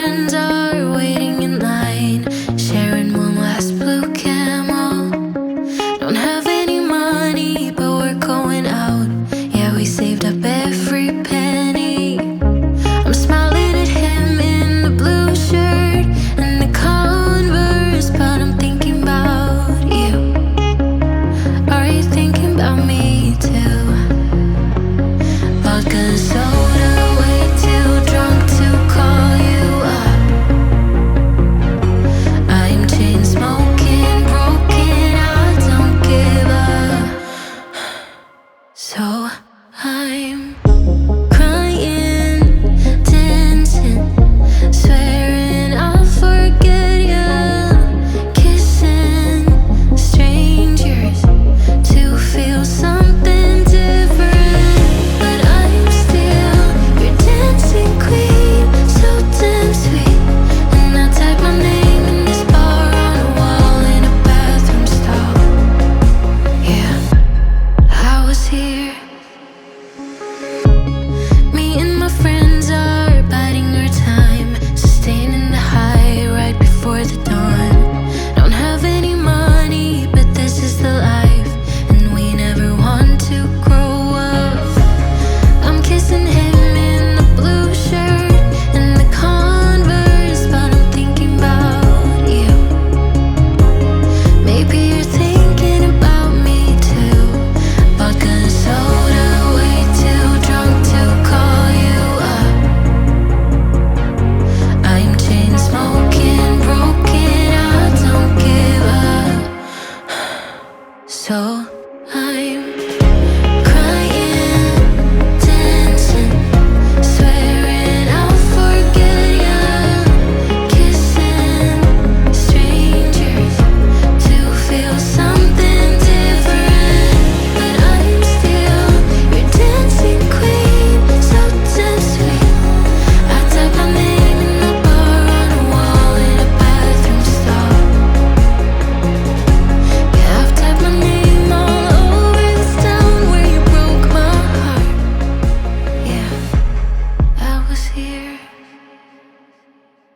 friends are waiting in line, sharing one last blue camel. Don't have any money, but we're going out. Yeah, we saved up every penny. I'm smiling at him in the blue shirt and the Converse, but I'm thinking about you. Are you thinking about me too? Vodka and soda, way too drunk to call you up. I am chain smoking, broken, I don't give up. So I